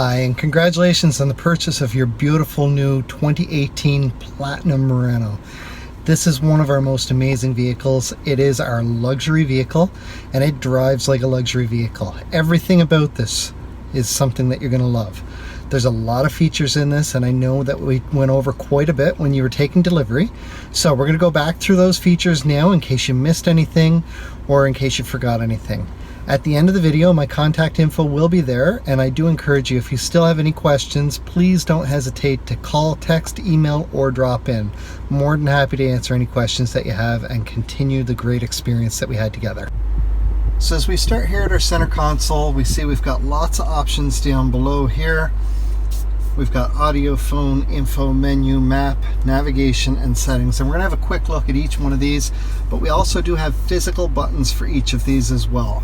Hi, and congratulations on the purchase of your beautiful new 2018 Platinum Murano. This is one of our most amazing vehicles. It is our luxury vehicle, and it drives like a luxury vehicle. Everything about this is something that you're going to love. There's a lot of features in this, and I know that we went over quite a bit when you were taking delivery. So we're going to go back through those features now in case you missed anything or in case you forgot anything. At the end of the video, my contact info will be there, and I do encourage you, if you still have any questions, please don't hesitate to call, text, email, or drop in. More than happy to answer any questions that you have and continue the great experience that we had together. So as we start here at our center console, we see we've got lots of options down below here. We've got audio, phone, info, menu, map, navigation, and settings. And we're going to have a quick look at each one of these, but we also do have physical buttons for each of these as well.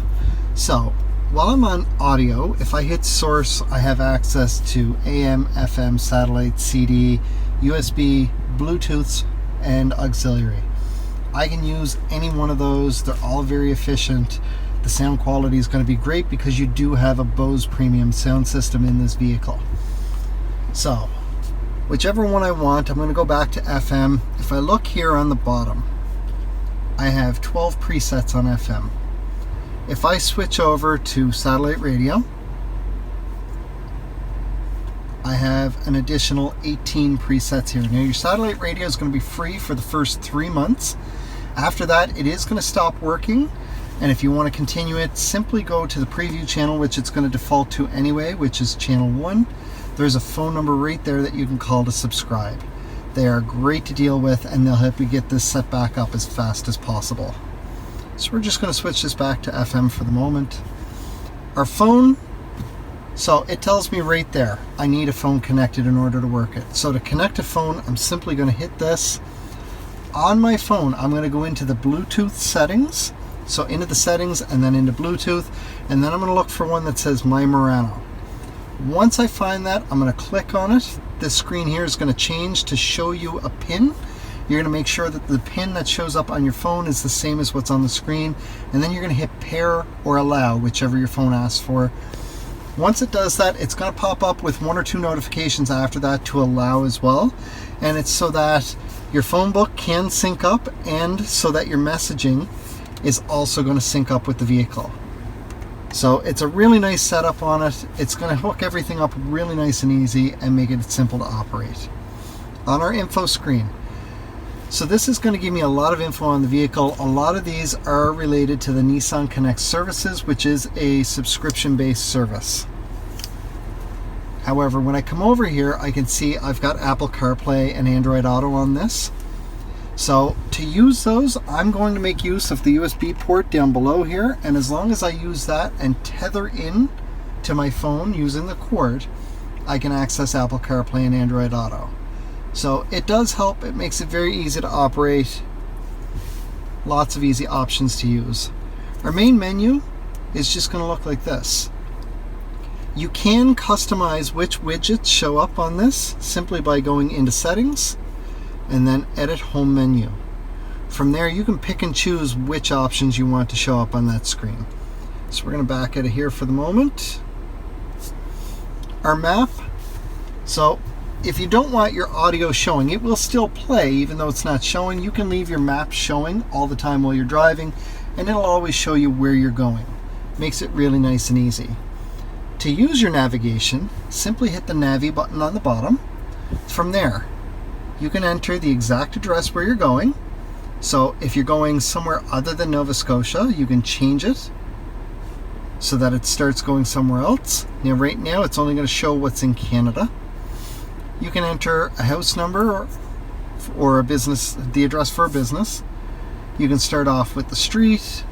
So while I'm on audio, if I hit source, I have access to AM, FM, satellite, CD, USB, Bluetooth, and auxiliary. I can use any one of those. They're all very efficient. The sound quality is going to be great because you do have a Bose premium sound system in this vehicle. So whichever one I want, I'm going to go back to FM. If I look here on the bottom, I have 12 presets on FM. If I switch over to satellite radio, I have an additional 18 presets here. Now your satellite radio is going to be free for the first 3 months. After that, it is going to stop working. And if you want to continue it, simply go to the preview channel, which it's going to default to anyway, which is channel 1. There's a phone number right there that you can call to subscribe. They are great to deal with, and they'll help you get this set back up as fast as possible. So we're just going to switch this back to FM for the moment. Our phone, so it tells me right there, I need a phone connected in order to work it. So to connect a phone, I'm simply going to hit this. On my phone, I'm going to go into the Bluetooth settings. So into the settings and then into Bluetooth. And then I'm going to look for one that says My Murano. Once I find that, I'm going to click on it. This screen here is going to change to show you a pin. You're going to make sure that the pin that shows up on your phone is the same as what's on the screen, and then you're going to hit pair or allow, whichever your phone asks for. Once it does that, it's going to pop up with 1 or 2 notifications after that to allow as well, and it's so that your phone book can sync up and so that your messaging is also going to sync up with the vehicle. So it's a really nice setup on it. It's going to hook everything up really nice and easy and make it simple to operate. On our info screen, so this is going to give me a lot of info on the vehicle. A lot of these are related to the Nissan Connect services, which is a subscription-based service. However, when I come over here, I can see I've got Apple CarPlay and Android Auto on this. So to use those, I'm going to make use of the USB port down below here, and as long as I use that and tether in to my phone using the cord, I can access Apple CarPlay and Android Auto. So it does help. It makes it very easy to operate. Lots of easy options to use. Our main menu is just going to look like this. You can customize which widgets show up on this simply by going into settings and then edit home menu. From there you can pick and choose which options you want to show up on that screen. So we're going to back out of here for the moment. Our map. So if you don't want your audio showing, it will still play even though it's not showing. You can leave your map showing all the time while you're driving, and it'll always show you where you're going. Makes it really nice and easy. To use your navigation, simply hit the Navi button on the bottom. From there, you can enter the exact address where you're going. So if you're going somewhere other than Nova Scotia, you can change it so that it starts going somewhere else. Now, right now, it's only going to show what's in Canada. You can enter a house number or a business, the address for a business. You can start off with the street,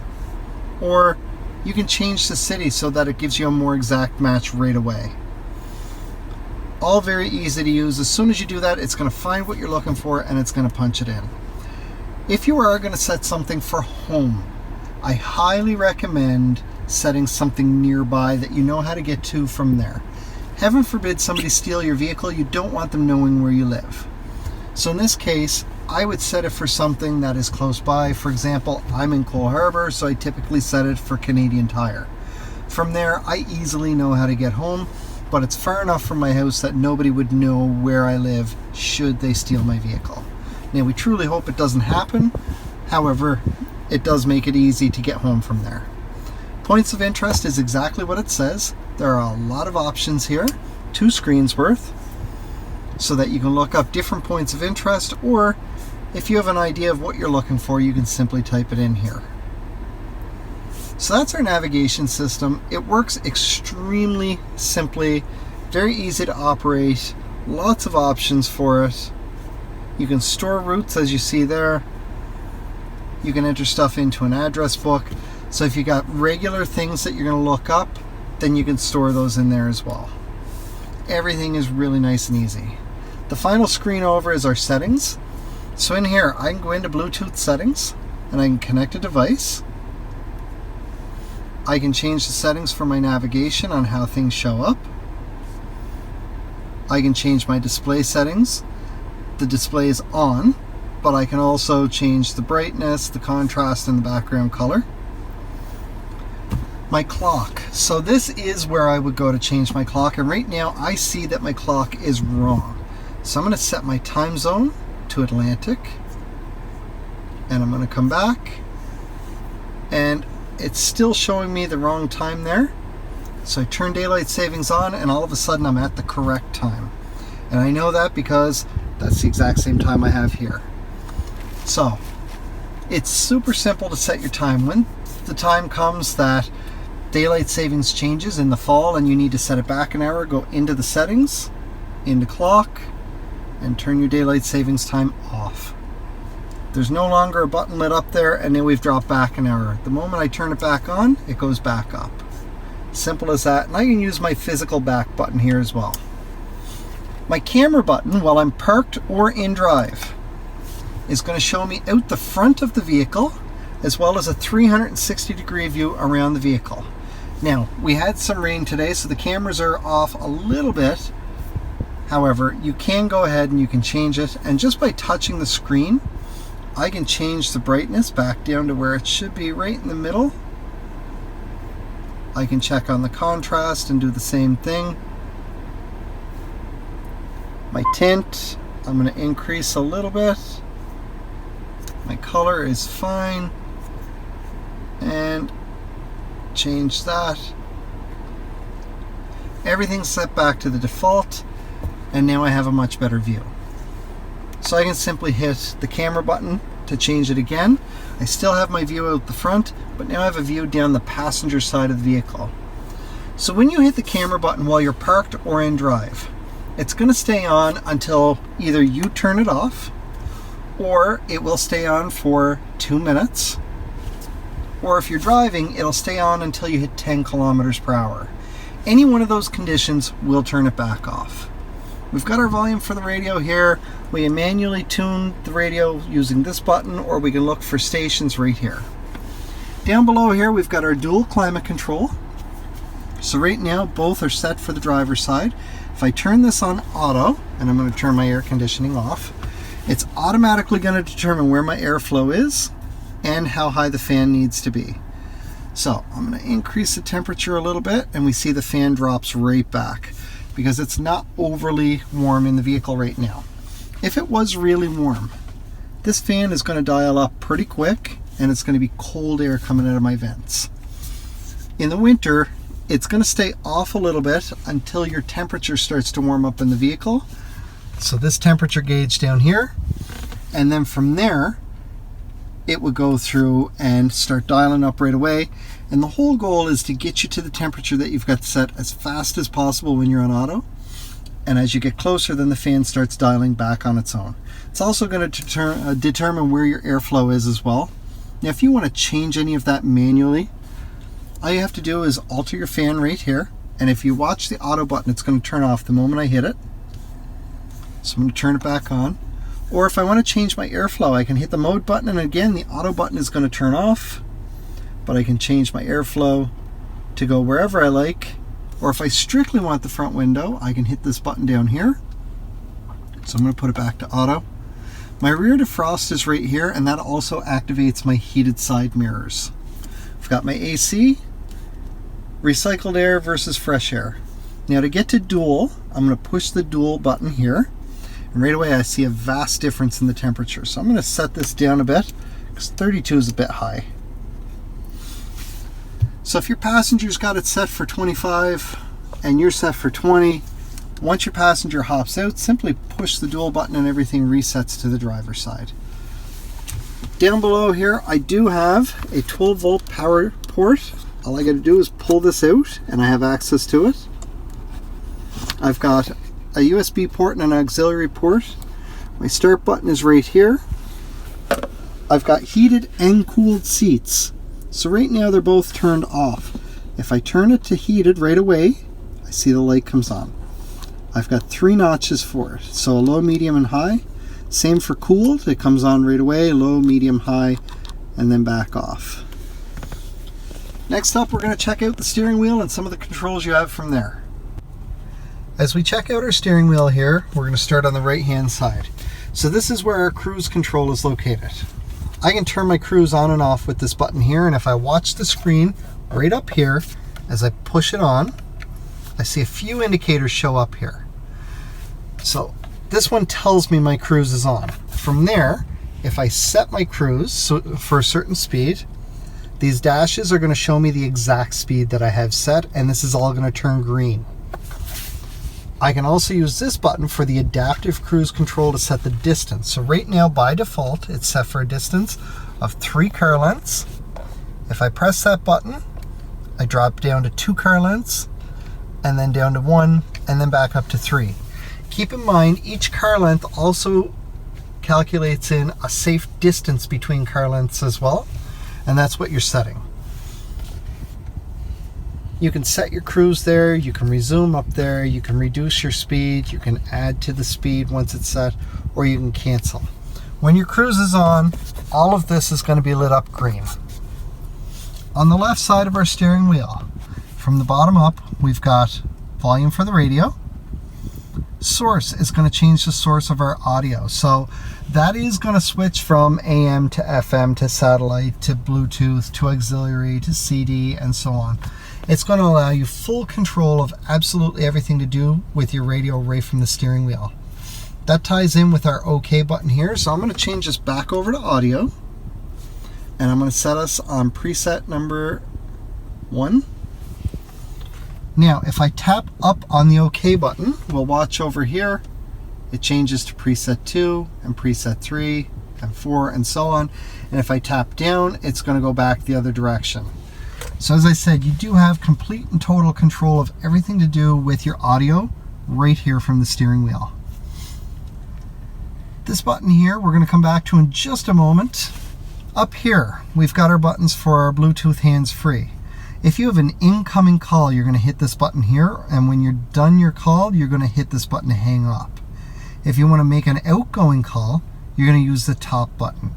or you can change the city so that it gives you a more exact match right away. All very easy to use. As soon as you do that, it's going to find what you're looking for and it's going to punch it in. If you are going to set something for home, I highly recommend setting something nearby that you know how to get to from there. Heaven forbid somebody steal your vehicle, you don't want them knowing where you live. So in this case, I would set it for something that is close by. For example, I'm in Cole Harbour, so I typically set it for Canadian Tire. From there, I easily know how to get home. but it's far enough from my house that nobody would know where I live should they steal my vehicle. Now, we truly hope it doesn't happen. However, it does make it easy to get home from there. Points of interest is exactly what it says. There are a lot of options here, 2 screens worth, so that you can look up different points of interest, or if you have an idea of what you're looking for, you can simply type it in here. So that's our navigation system. It works extremely simply, very easy to operate, lots of options for it. You can store routes, as you see there. You can enter stuff into an address book. So if you got regular things that you're going to look up, then you can store those in there as well. Everything is really nice and easy. The final screen over is our settings. So in here, I can go into Bluetooth settings and I can connect a device. I can change the settings for my navigation on how things show up. I can change my display settings. The display is on, but I can also change the brightness, the contrast, and the background color. My clock. So this is where I would go to change my clock, and right now I see that my clock is wrong. So I'm going to set my time zone to Atlantic, and I'm going to come back, and it's still showing me the wrong time there. So I turn daylight savings on, and all of a sudden I'm at the correct time. And I know that because that's the exact same time I have here. So it's super simple to set your time. When the time comes that daylight savings changes in the fall and you need to set it back an hour, go into the settings, into clock, and turn your daylight savings time off. There's no longer a button lit up there, and then we've dropped back an hour. The moment I turn it back on, it goes back up. Simple as that. And I can use my physical back button here as well. My camera button, while I'm parked or in drive, is going to show me out the front of the vehicle, as well as a 360-degree view around the vehicle. Now, we had some rain today, so the cameras are off a little bit. However, you can go ahead and you can change it, and just by touching the screen, I can change the brightness back down to where it should be, right in the middle. I can check on the contrast and do the same thing. My tint, I'm going to increase a little bit. My color is fine. And change that. Everything's set back to the default, and now I have a much better view. So I can simply hit the camera button to change it again. I still have my view out the front, but now I have a view down the passenger side of the vehicle. So when you hit the camera button while you're parked or in drive, it's going to stay on until either you turn it off, or it will stay on for 2 minutes, or if you're driving, it'll stay on until you hit 10 kilometers per hour. Any one of those conditions will turn it back off. We've got our volume for the radio here. We can manually tune the radio using this button, or we can look for stations right here. Down below here, we've got our dual climate control. So right now, both are set for the driver's side. If I turn this on auto, and I'm going to turn my air conditioning off, it's automatically going to determine where my airflow is and how high the fan needs to be. So I'm going to increase the temperature a little bit, and we see the fan drops right back because it's not overly warm in the vehicle right now. If it was really warm, this fan is going to dial up pretty quick, and it's going to be cold air coming out of my vents. In the winter, it's going to stay off a little bit until your temperature starts to warm up in the vehicle. So this temperature gauge down here, and then from there, it would go through and start dialing up right away. And the whole goal is to get you to the temperature that you've got set as fast as possible when you're on auto. And as you get closer, then the fan starts dialing back on its own. It's also going to determine where your airflow is as well. Now, if you want to change any of that manually, all you have to do is alter your fan right here. And if you watch the auto button, it's going to turn off the moment I hit it. So I'm going to turn it back on. Or if I want to change my airflow, I can hit the mode button, and again, the auto button is going to turn off. But I can change my airflow to go wherever I like. Or if I strictly want the front window, I can hit this button down here. So I'm going to put it back to auto. My rear defrost is right here, and that also activates my heated side mirrors. I've got my AC, recycled air versus fresh air. Now to get to dual, I'm going to push the dual button here, and right away I see a vast difference in the temperature. So I'm going to set this down a bit because 32 is a bit high. So if your passenger's got it set for 25 and you're set for 20, once your passenger hops out, simply push the dual button and everything resets to the driver's side. Down below here, I do have a 12-volt power port. All I got to do is pull this out and I have access to it. I've got a USB port and an auxiliary port. My start button is right here. I've got heated and cooled seats. So right now they're both turned off. If I turn it to heated right away, I see the light comes on. I've got 3 notches for it. So low, medium, and high. Same for cooled. It comes on right away, low, medium, high, and then back off. Next up, we're going to check out the steering wheel and some of the controls you have from there. As we check out our steering wheel here, we're going to start on the right-hand side. So this is where our cruise control is located. I can turn my cruise on and off with this button here, and if I watch the screen right up here, as I push it on, I see a few indicators show up here. So this one tells me my cruise is on. From there, if I set my cruise for a certain speed, these dashes are going to show me the exact speed that I have set, and this is all going to turn green. I can also use this button for the adaptive cruise control to set the distance. So right now, by default, it's set for a distance of 3 car lengths. If I press that button, I drop down to 2 car lengths, and then down to 1, and then back up to 3. Keep in mind, each car length also calculates in a safe distance between car lengths as well, and that's what you're setting. You can set your cruise there, you can resume up there, you can reduce your speed, you can add to the speed once it's set, or you can cancel. When your cruise is on, all of this is going to be lit up green. On the left side of our steering wheel, from the bottom up, we've got volume for the radio. Source is going to change the source of our audio. So that is going to switch from AM to FM to satellite to Bluetooth to auxiliary to CD and so on. It's going to allow you full control of absolutely everything to do with your radio right from the steering wheel. That ties in with our OK button here. So I'm going to change this back over to audio. And I'm going to set us on preset number 1. Now, if I tap up on the OK button, we'll watch over here. It changes to preset 2 and preset 3 and 4 and so on. And if I tap down, it's going to go back the other direction. So as I said, you do have complete and total control of everything to do with your audio right here from the steering wheel. This button here, we're going to come back to in just a moment. Up here, we've got our buttons for our Bluetooth hands-free. If you have an incoming call, you're going to hit this button here, and when you're done your call, you're going to hit this button to hang up. If you want to make an outgoing call, you're going to use the top button.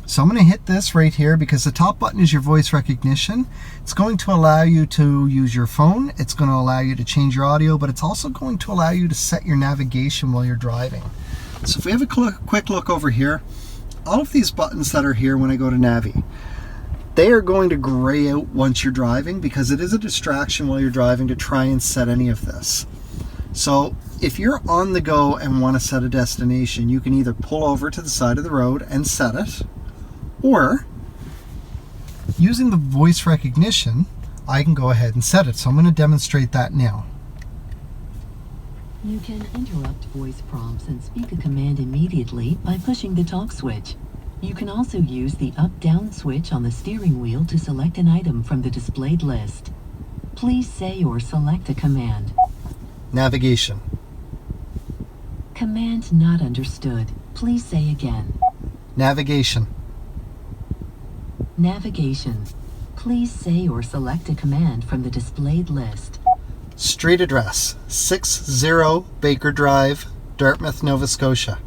So I'm going to hit this right here because the top button is your voice recognition. It's going to allow you to use your phone. It's going to allow you to change your audio, but it's also going to allow you to set your navigation while you're driving. So if we have a quick look over here, all of these buttons that are here when I go to Navi, they are going to gray out once you're driving because it is a distraction while you're driving to try and set any of this. So if you're on the go and want to set a destination, you can either pull over to the side of the road and set it, or using the voice recognition, I can go ahead and set it. So I'm going to demonstrate that now. You can interrupt voice prompts and speak a command immediately by pushing the talk switch. You can also use the up-down switch on the steering wheel to select an item from the displayed list. Please say or select a command. Navigation. Command not understood. Please say again. Navigation. Navigation. Please say or select a command from the displayed list. Street address, 60 Baker Drive, Dartmouth, Nova Scotia.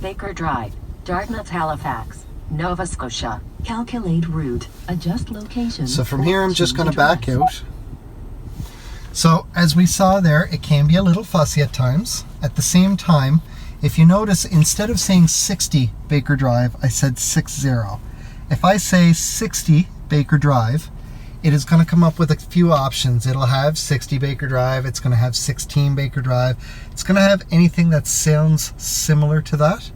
Baker Drive, Dartmouth, Halifax, Nova Scotia. Calculate route. Adjust location. So from here I'm just going to back out. So as we saw there, it can be a little fussy at times. At the same time, If you notice, instead of saying 60 Baker Drive, I said 60. If I say 60 Baker Drive, it is going to come up with a few options. It'll have 60 Baker Drive, it's going to have 16 Baker Drive, it's going to have anything that sounds similar to that.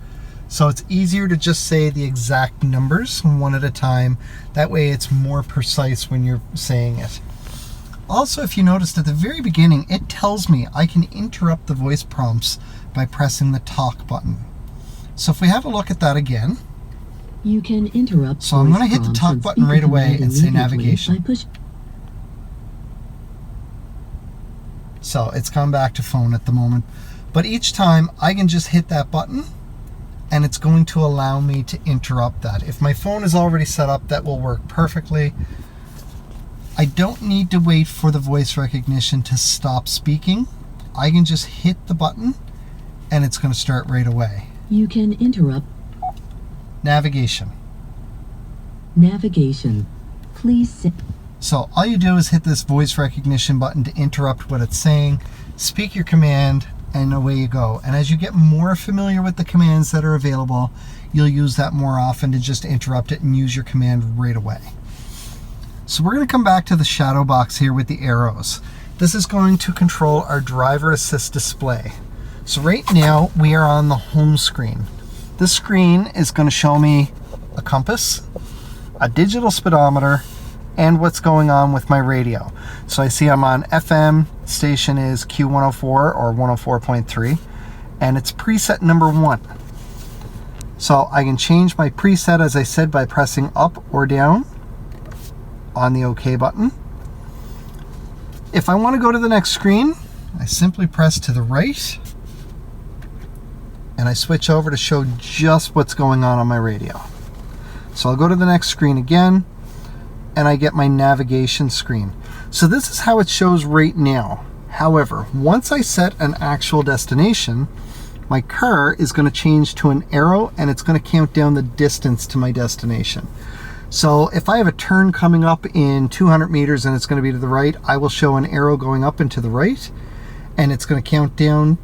So it's easier to just say the exact numbers one at a time. That way it's more precise when you're saying it. Also, if you noticed at the very beginning, it tells me I can interrupt the voice prompts by pressing the talk button. So if we have a look at that again. You can interrupt. So I'm going to hit the talk button right away and say navigation. So it's gone back to phone at the moment. But each time I can just hit that button and it's going to allow me to interrupt that. If my phone is already set up, that will work perfectly. I don't need to wait for the voice recognition to stop speaking. I can just hit the button and it's going to start right away. You can interrupt. Navigation. Navigation. Please sit. So all you do is hit this voice recognition button to interrupt what it's saying, speak your command, and away you go. And as you get more familiar with the commands that are available, you'll use that more often to just interrupt it and use your command right away. So we're going to come back to the shadow box here with the arrows. This is going to control our driver assist display. So right now we are on the home screen. This screen is going to show me a compass, a digital speedometer, and what's going on with my radio. So I see I'm on FM, station is Q104 or 104.3, and it's preset number 1. So I can change my preset, as I said, by pressing up or down on the OK button. If I want to go to the next screen, I simply press to the right and I switch over to show just what's going on my radio. So I'll go to the next screen again and I get my navigation screen. So this is how it shows right now. However, once I set an actual destination, my car is going to change to an arrow and it's going to count down the distance to my destination. So if I have a turn coming up in 200 meters and it's going to be to the right, I will show an arrow going up and to the right, and it's going to count down.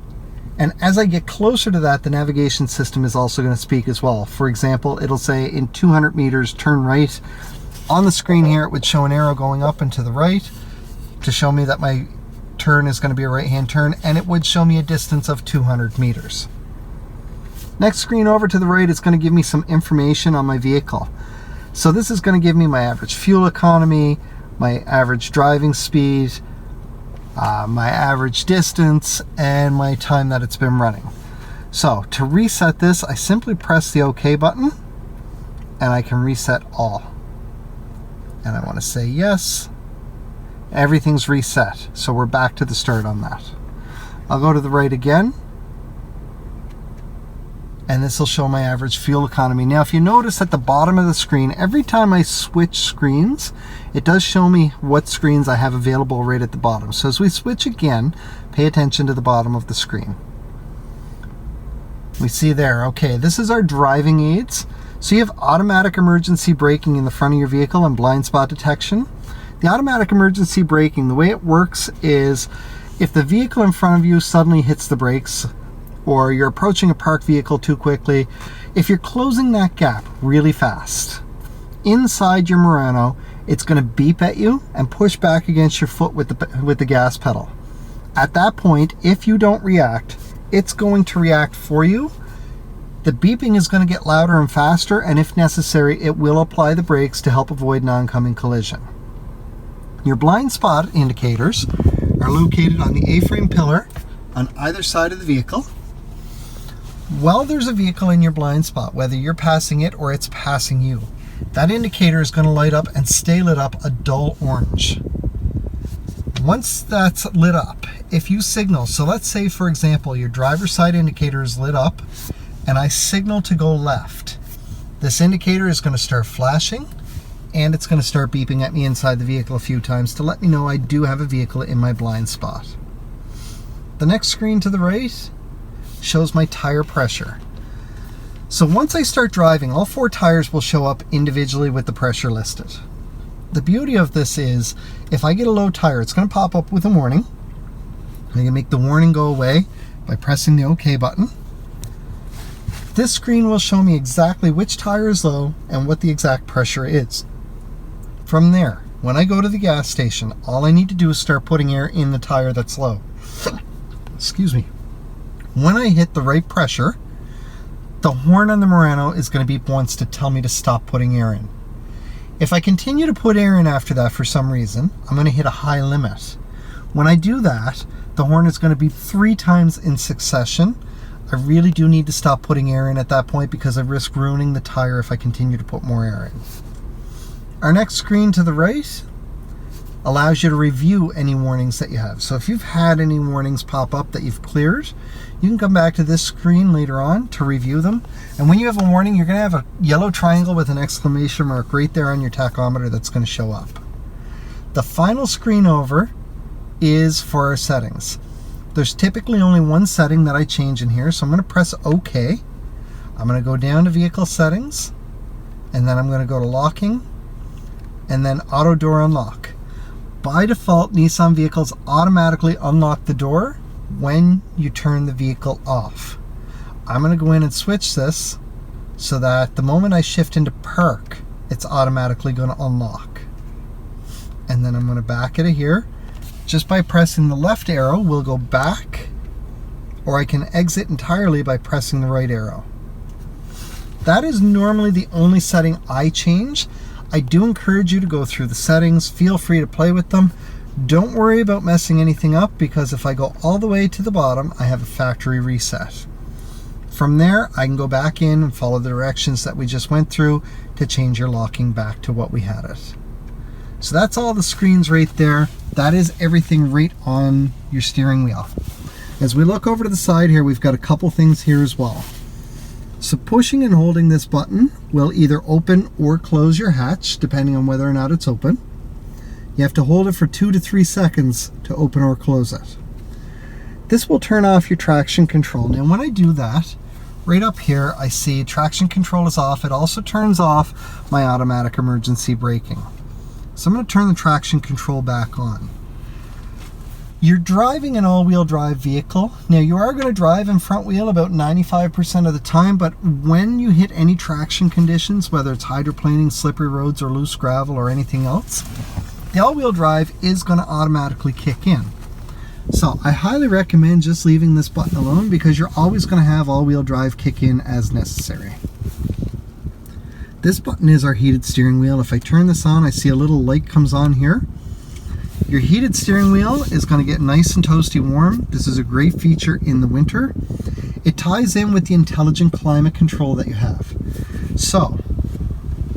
And as I get closer to that, the navigation system is also going to speak as well. For example, it'll say in 200 meters, turn right. On the screen here, it would show an arrow going up and to the right to show me that my turn is going to be a right-hand turn, and it would show me a distance of 200 meters. Next screen over to the right, it's going to give me some information on my vehicle. So this is going to give me my average fuel economy, my average driving speed, my average distance, and my time that it's been running. So to reset this, I simply press the OK button and I can reset all. And I want to say yes. Everything's reset. So we're back to the start on that. I'll go to the right again. And this will show my average fuel economy. Now, if you notice at the bottom of the screen, every time I switch screens, it does show me what screens I have available right at the bottom. So as we switch again, pay attention to the bottom of the screen. We see there, okay, this is our driving aids. So you have automatic emergency braking in the front of your vehicle and blind spot detection. The automatic emergency braking, the way it works is if the vehicle in front of you suddenly hits the brakes, or you're approaching a parked vehicle too quickly, if you're closing that gap really fast, inside your Murano, it's going to beep at you and push back against your foot with the gas pedal. At that point, if you don't react, it's going to react for you. The beeping is going to get louder and faster, and if necessary, it will apply the brakes to help avoid an oncoming collision. Your blind spot indicators are located on the A-frame pillar on either side of the vehicle. While there's a vehicle in your blind spot, whether you're passing it or it's passing you, that indicator is going to light up and stay lit up a dull orange. Once that's lit up, if you signal, so let's say for example your driver's side indicator is lit up and I signal to go left, this indicator is going to start flashing and it's going to start beeping at me inside the vehicle a few times to let me know I do have a vehicle in my blind spot. The next screen to the right shows my tire pressure. So once I start driving, all 4 tires will show up individually with the pressure listed. The beauty of this is, if I get a low tire, it's going to pop up with a warning. I can make the warning go away by pressing the OK button. This screen will show me exactly which tire is low and what the exact pressure is. From there, when I go to the gas station, all I need to do is start putting air in the tire that's low. Excuse me. When I hit the right pressure, the horn on the Murano is going to beep once to tell me to stop putting air in. If I continue to put air in after that for some reason, I'm going to hit a high limit. When I do that, the horn is going to beep 3 times in succession. I really do need to stop putting air in at that point because I risk ruining the tire if I continue to put more air in. Our next screen to the right allows you to review any warnings that you have. So if you've had any warnings pop up that you've cleared, you can come back to this screen later on to review them. And when you have a warning, you're going to have a yellow triangle with an exclamation mark right there on your tachometer that's going to show up. The final screen over is for our settings. There's typically only one setting that I change in here, so I'm going to press OK. I'm going to go down to Vehicle Settings, and then I'm going to go to Locking, and then Auto Door Unlock. By default, Nissan vehicles automatically unlock the door when you turn the vehicle off. I'm going to go in and switch this so that the moment I shift into park, it's automatically going to unlock. And then I'm going to back out of here. Just by pressing the left arrow, we'll go back, or I can exit entirely by pressing the right arrow. That is normally the only setting I change. I do encourage you to go through the settings. Feel free to play with them. Don't worry about messing anything up, because if I go all the way to the bottom, I have a factory reset. From there, I can go back in and follow the directions that we just went through to change your locking back to what we had it. So that's all the screens right there. That is everything right on your steering wheel. As we look over to the side here, we've got a couple things here as well. So pushing and holding this button will either open or close your hatch, depending on whether or not it's open. You have to hold it for 2 to 3 seconds to open or close it. This will turn off your traction control. Now when I do that, right up here I see traction control is off. It also turns off my automatic emergency braking. So I'm going to turn the traction control back on. You're driving an all-wheel drive vehicle. Now you are going to drive in front wheel about 95% of the time, but when you hit any traction conditions, whether it's hydroplaning, slippery roads, or loose gravel, or anything else, the all-wheel drive is going to automatically kick in. So I highly recommend just leaving this button alone, because you're always going to have all-wheel drive kick in as necessary. This button is our heated steering wheel. If I turn this on, I see a little light comes on here. Your heated steering wheel is going to get nice and toasty warm. This is a great feature in the winter. It ties in with the intelligent climate control that you have. So,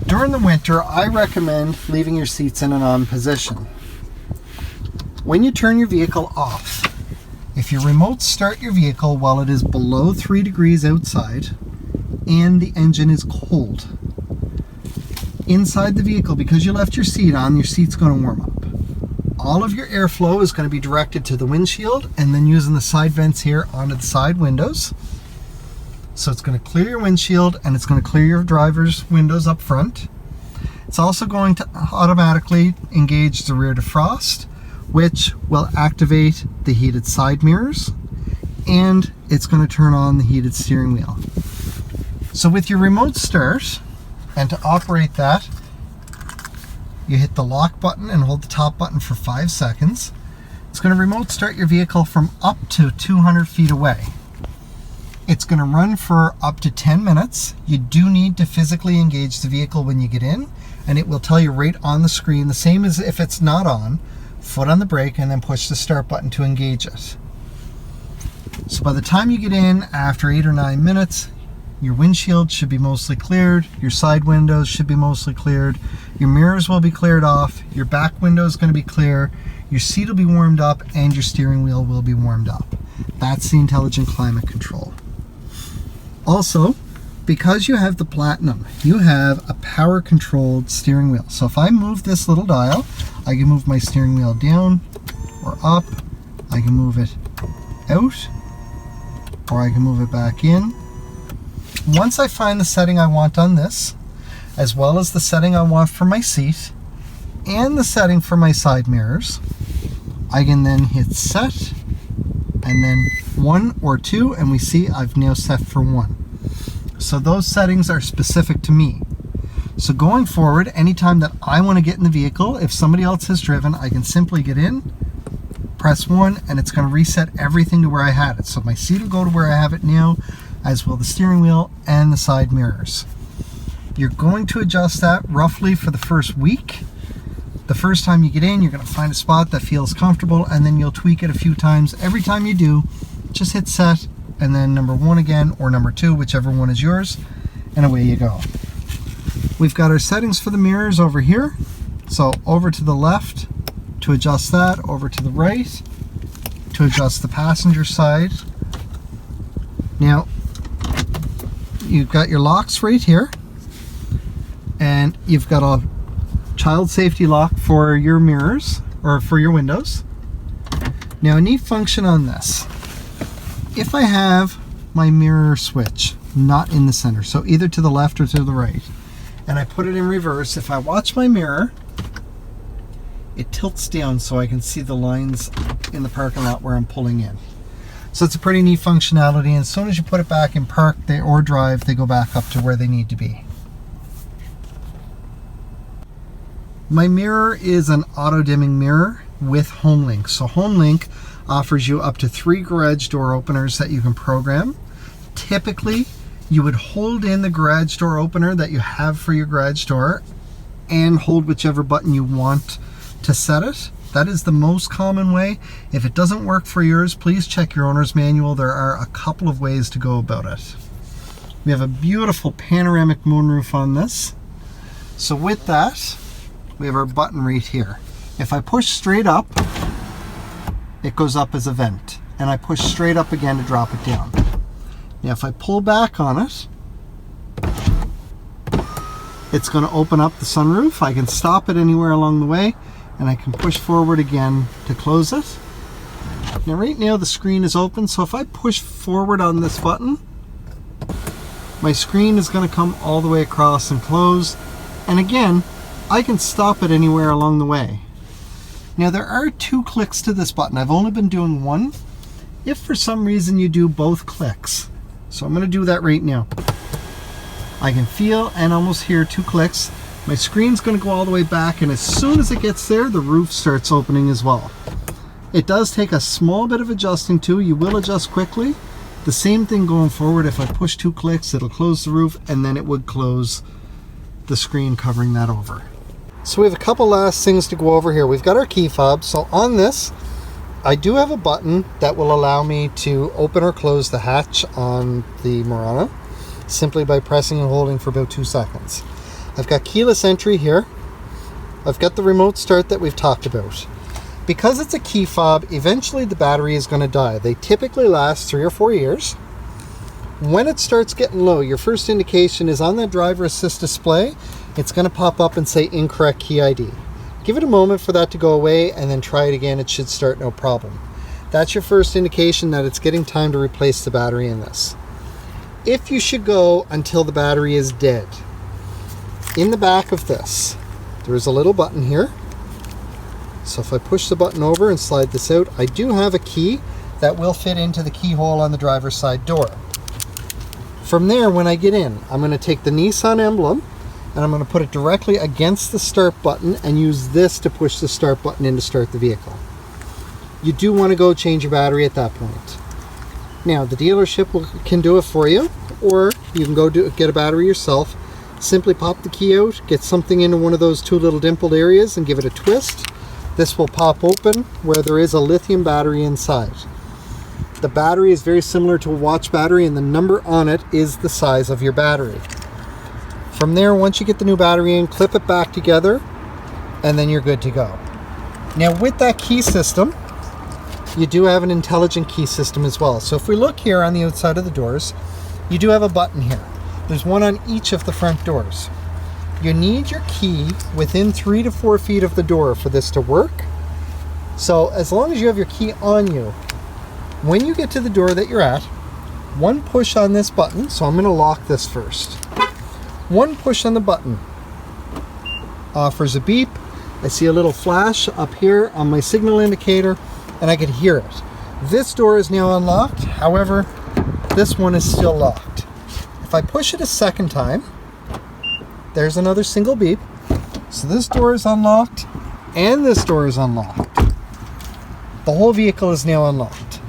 during the winter, I recommend leaving your seats in an on position. When you turn your vehicle off, if you remote start your vehicle while it is below 3 degrees outside and the engine is cold, inside the vehicle, because you left your seat on, your seat's going to warm up. All of your airflow is going to be directed to the windshield, and then using the side vents here onto the side windows. So it's going to clear your windshield, and it's going to clear your driver's windows up front. It's also going to automatically engage the rear defrost, which will activate the heated side mirrors, and it's going to turn on the heated steering wheel. So with your remote start, and to operate that, you hit the lock button and hold the top button for 5 seconds. It's going to remote start your vehicle from up to 200 feet away. It's going to run for up to 10 minutes. You do need to physically engage the vehicle when you get in, and it will tell you right on the screen, the same as if it's not on, foot on the brake, and then push the start button to engage it. So by the time you get in, after 8 or 9 minutes, your windshield should be mostly cleared, your side windows should be mostly cleared, your mirrors will be cleared off, your back window is going to be clear, your seat will be warmed up, and your steering wheel will be warmed up. That's the intelligent climate control. Also, because you have the Platinum, you have a power controlled steering wheel. So if I move this little dial, I can move my steering wheel down or up, I can move it out, or I can move it back in. Once I find the setting I want on this, as well as the setting I want for my seat, and the setting for my side mirrors, I can then hit set, and then 1 or 2, and we see I've now set for 1. So those settings are specific to me. So going forward, anytime that I want to get in the vehicle, if somebody else has driven, I can simply get in, press 1, and it's going to reset everything to where I had it. So my seat will go to where I have it now, as will the steering wheel and the side mirrors. You're going to adjust that roughly for the first week. The first time you get in, you're going to find a spot that feels comfortable, and then you'll tweak it a few times. Every time you do, just hit set, and then number 1 again, or number 2, whichever one is yours, and away you go. We've got our settings for the mirrors over here. So over to the left to adjust that, over to the right to adjust the passenger side. Now, you've got your locks right here, and you've got a child safety lock for your mirrors, or for your windows. Now, a neat function on this, if I have my mirror switch not in the center, so either to the left or to the right, and I put it in reverse, if I watch my mirror, it tilts down so I can see the lines in the parking lot where I'm pulling in. So it's a pretty neat functionality, and as soon as you put it back in park or drive, they go back up to where they need to be. My mirror is an auto dimming mirror with HomeLink. So HomeLink offers you up to 3 garage door openers that you can program. Typically, you would hold in the garage door opener that you have for your garage door and hold whichever button you want to set it. That is the most common way. If it doesn't work for yours, please check your owner's manual. There are a couple of ways to go about it. We have a beautiful panoramic moonroof on this. So with that, we have our button right here. If I push straight up, it goes up as a vent, and I push straight up again to drop it down. Now if I pull back on it, it's going to open up the sunroof. I can stop it anywhere along the way, and I can push forward again to close it. Now right now the screen is open, so if I push forward on this button, my screen is going to come all the way across and close, and again I can stop it anywhere along the way. Now there are 2 clicks to this button. I've only been doing 1. If for some reason you do both clicks, so I'm going to do that right now. I can feel and almost hear 2 clicks. My screen's going to go all the way back, and as soon as it gets there, the roof starts opening as well. It does take a small bit of adjusting too. You will adjust quickly. The same thing going forward. If I push 2 clicks, it'll close the roof, and then it would close the screen covering that over. So we have a couple last things to go over here. We've got our key fob. So on this, I do have a button that will allow me to open or close the hatch on the Murano simply by pressing and holding for about 2 seconds. I've got keyless entry here. I've got the remote start that we've talked about. Because it's a key fob, eventually the battery is going to die. They typically last 3 or 4 years. When it starts getting low, your first indication is on that driver assist display. It's going to pop up and say incorrect key ID. Give it a moment for that to go away, and then try it again. It should start no problem. That's your first indication that it's getting time to replace the battery in this. If you should go until the battery is dead, in the back of this, there is a little button here. So if I push the button over and slide this out, I do have a key that will fit into the keyhole on the driver's side door. From there, when I get in, I'm going to take the Nissan emblem and I'm going to put it directly against the start button and use this to push the start button in to start the vehicle. You do want to go change your battery at that point. Now, the dealership can do it for you, or you can go get a battery yourself. Simply pop the key out, get something into one of those 2 little dimpled areas and give it a twist. This will pop open where there is a lithium battery inside. The battery is very similar to a watch battery, and the number on it is the size of your battery. From there, once you get the new battery in, clip it back together, and then you're good to go. Now with that key system, you do have an intelligent key system as well. So if we look here on the outside of the doors, you do have a button here. There's one on each of the front doors. You need your key within 3 to 4 feet of the door for this to work. So as long as you have your key on you, when you get to the door that you're at, 1 push on this button, so I'm going to lock this first. 1 push on the button offers a beep. I see a little flash up here on my signal indicator, and I can hear it. This door is now unlocked. However, this one is still locked. If I push it a second time, there's another single beep. So this door is unlocked and this door is unlocked. The whole vehicle is now unlocked.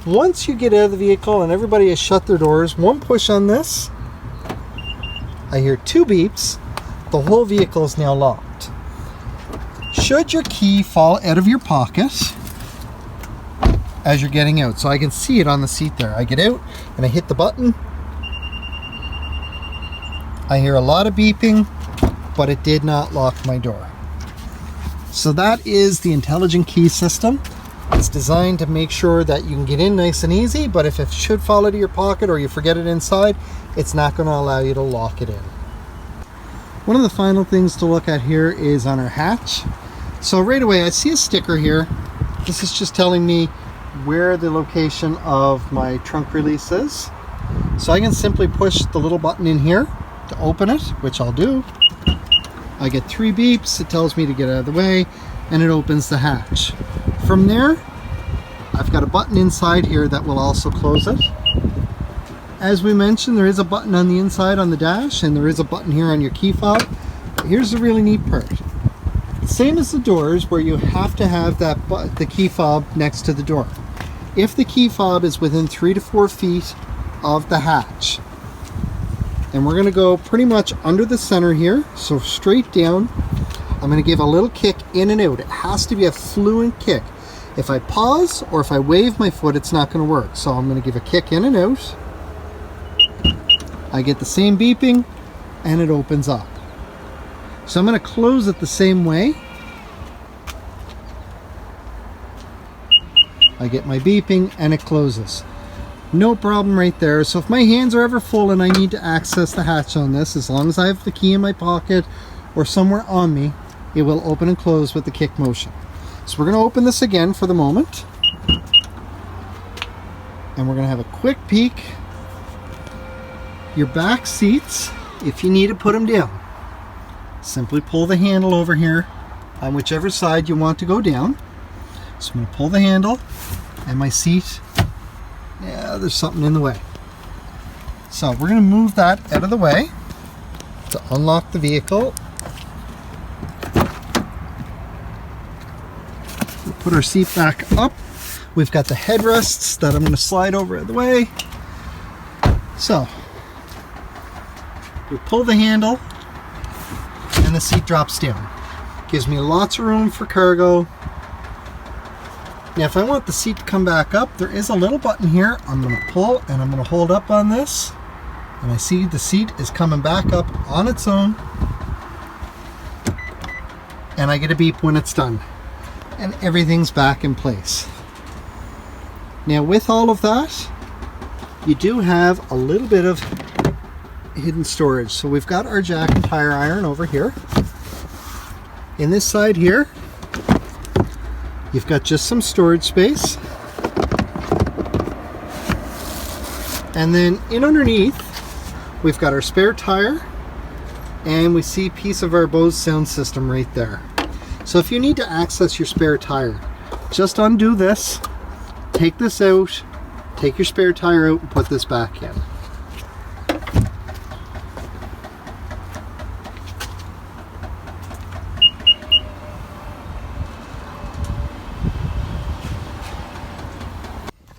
Once you get out of the vehicle and everybody has shut their doors, one push on this, I hear two beeps. The whole vehicle is now locked. Should your key fall out of your pocket as you're getting out, so I can see it on the seat there. I get out and I hit the button. I hear a lot of beeping, but it did not lock my door. So that is the intelligent key system. It's designed to make sure that you can get in nice and easy, but if it should fall out of your pocket or you forget it inside, it's not going to allow you to lock it in. One of the final things to look at here is on our hatch. So right away I see a sticker here. This is just telling me where the location of my trunk release is. So I can simply push the little button in here to open it, which I'll do. I get 3 beeps, it tells me to get out of the way, and it opens the hatch. From there, I've got a button inside here that will also close it. As we mentioned, there is a button on the inside on the dash, and there is a button here on your key fob. But here's the really neat part. Same as the doors, where you have to have the key fob next to the door. If the key fob is within 3 to 4 feet of the hatch, and we're going to go pretty much under the center here, so straight down. I'm going to give a little kick in and out. It has to be a fluent kick. If I pause or if I wave my foot, it's not going to work. So I'm going to give a kick in and out. I get the same beeping and it opens up. So I'm going to close it the same way. I get my beeping and it closes. No problem right there. So if my hands are ever full and I need to access the hatch on this, as long as I have the key in my pocket or somewhere on me, it will open and close with the kick motion. So we're going to open this again for the moment. And we're going to have a quick peek. Your back seats, if you need to put them down, simply pull the handle over here on whichever side you want to go down. So I'm going to pull the handle and my seat, yeah, there's something in the way. So we're going to move that out of the way to unlock the vehicle. We'll put our seat back up. We've got the headrests that I'm going to slide over out of the way. So we pull the handle and the seat drops down. Gives me lots of room for cargo. Now if I want the seat to come back up, there is a little button here. I'm going to pull and I'm going to hold up on this. And I see the seat is coming back up on its own. And I get a beep when it's done. And everything's back in place. Now with all of that, you do have a little bit of hidden storage. So we've got our jack and tire iron over here. In this side here, you've got just some storage space. And then in underneath, we've got our spare tire, and we see a piece of our Bose sound system right there. So if you need to access your spare tire, just undo this, take this out, take your spare tire out and put this back in.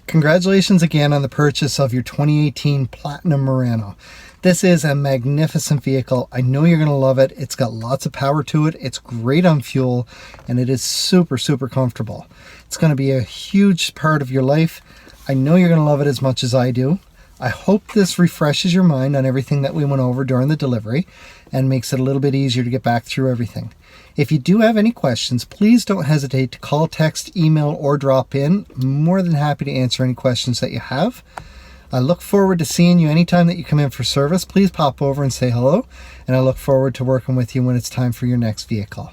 Congratulations again on the purchase of your 2018 Platinum Murano. This is a magnificent vehicle. I know you're going to love it. It's got lots of power to it. It's great on fuel, and it is super, super comfortable. It's going to be a huge part of your life. I know you're going to love it as much as I do. I hope this refreshes your mind on everything that we went over during the delivery and makes it a little bit easier to get back through everything. If you do have any questions, please don't hesitate to call, text, email, or drop in. I'm more than happy to answer any questions that you have. I look forward to seeing you anytime that you come in for service. Please pop over and say hello, and I look forward to working with you when it's time for your next vehicle.